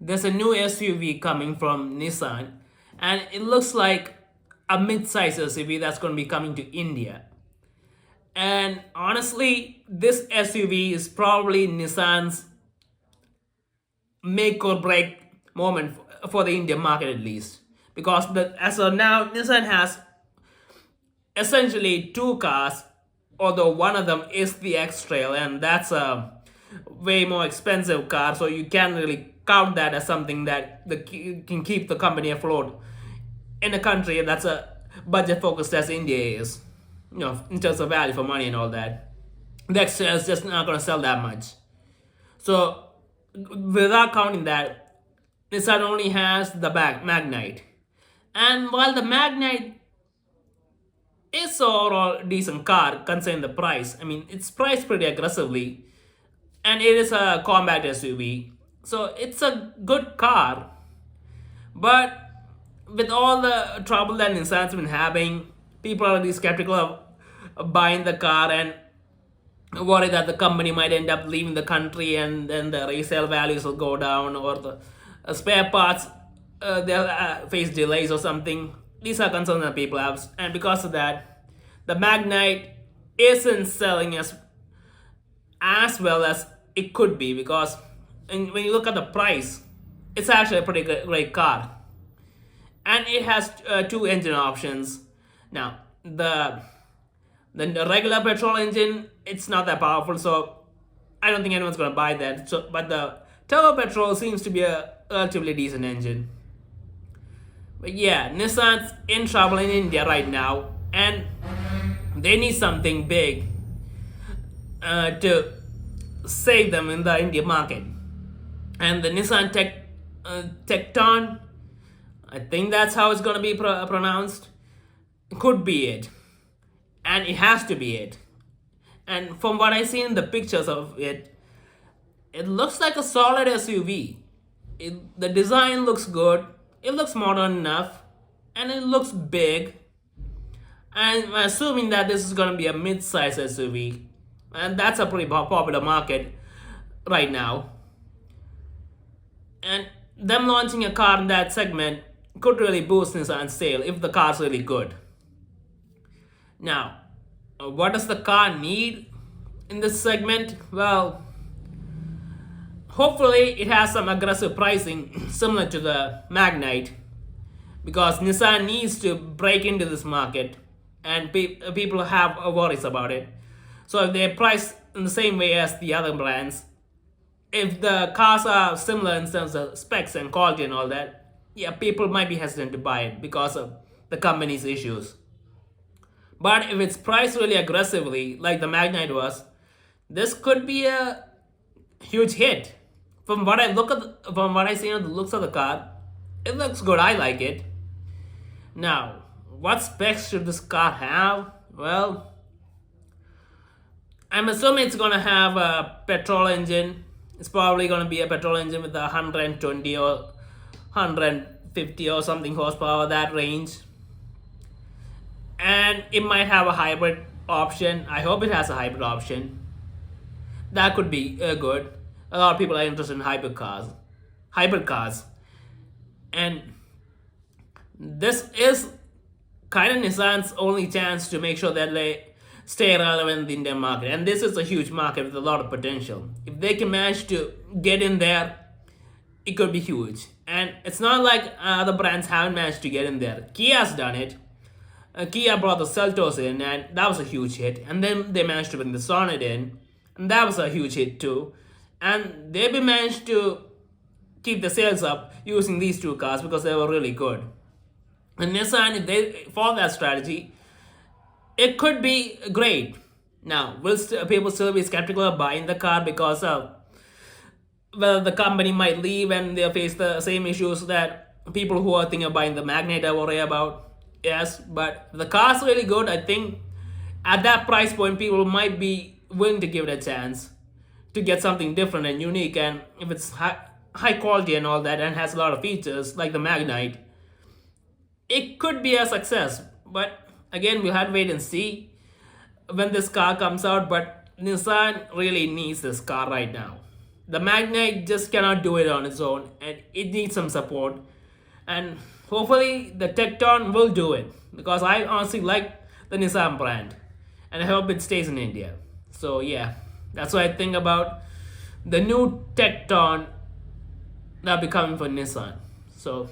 There's a new SUV coming from Nissan, and it looks like a mid-size SUV that's going to be coming to India. And honestly, this SUV is probably Nissan's make or break moment for the Indian market, at least, because as of now, Nissan has essentially two cars, although one of them is the X-Trail, and that's a way more expensive car, so you can't really count that as something that can keep the company afloat in a country that's a budget focused as India is, in terms of value for money and all that. The X-Trail is just not going to sell that much. So without counting that, Nissan only has the Magnite. And while the Magnite is overall a decent car considering the price, I mean, it's priced pretty aggressively, and it is a combat SUV. So it's a good car. But with all the trouble that Nissan's been having, people are really skeptical of buying the car and worry that the company might end up leaving the country and then the resale values will go down, or the spare parts they'll face delays or something. These are concerns that people have, and because of that, the Magnite isn't selling as well as it could be, because when you look at the price, it's actually a pretty great car, and it has two engine options. Now the regular petrol engine, it's not that powerful, so I don't think anyone's gonna buy that. So, but the turbo petrol seems to be a relatively decent engine. But yeah, Nissan's in trouble in India right now, and they need something big to save them in the India market. And the Nissan Tekton, I think that's how it's gonna be pronounced, could be it, and it has to be it. And from what I see in the pictures of it, it looks like a solid SUV. The design looks good, it looks modern enough, and it looks big. And I'm assuming that this is going to be a mid-size SUV, and that's a pretty popular market right now. And them launching a car in that segment could really boost Nissan's sale if the car's really good. Now, what does the car need in this segment? Well, hopefully it has some aggressive pricing similar to the Magnite, because Nissan needs to break into this market, and people have worries about it. So if they price in the same way as the other brands, if the cars are similar in terms of specs and quality and all that, yeah, people might be hesitant to buy it because of the company's issues. But if it's priced really aggressively, like the Magnite was, this could be a huge hit. From what I see on the looks of the car, it looks good. I like it. Now, what specs should this car have? Well, I'm assuming it's gonna have a petrol engine. It's probably gonna be a petrol engine with 120 or 150 or something horsepower, that range. And it might have a hybrid option. I hope it has a hybrid option. That could be good. A lot of people are interested in hybrid cars, and this is kind of Nissan's only chance to make sure that they stay relevant in the Indian market. And this is a huge market with a lot of potential. If they can manage to get in there, it could be huge. And it's not like other brands haven't managed to get in there. Kia's done it. Kia brought the Seltos in, and that was a huge hit. And then they managed to bring the Sonnet in, and that was a huge hit too. And they've been managed to keep the sales up using these two cars because they were really good. And Nissan, if they follow that strategy, it could be great. Now, will people still be skeptical of buying the car because of whether the company might leave and they'll face the same issues that people who are thinking of buying the Magnite are worried about? Yes, but if the car's really good, I think at that price point, people might be willing to give it a chance to get something different and unique. And if it's high quality and all that and has a lot of features like the Magnite, it could be a success. But again, we'll have to wait and see when this car comes out. But Nissan really needs this car right now. The Magnet just cannot do it on its own, and it needs some support. And hopefully, the Tekton will do it because I honestly like the Nissan brand, and I hope it stays in India. So yeah, that's what I think about the new Tekton that'll be coming for Nissan. So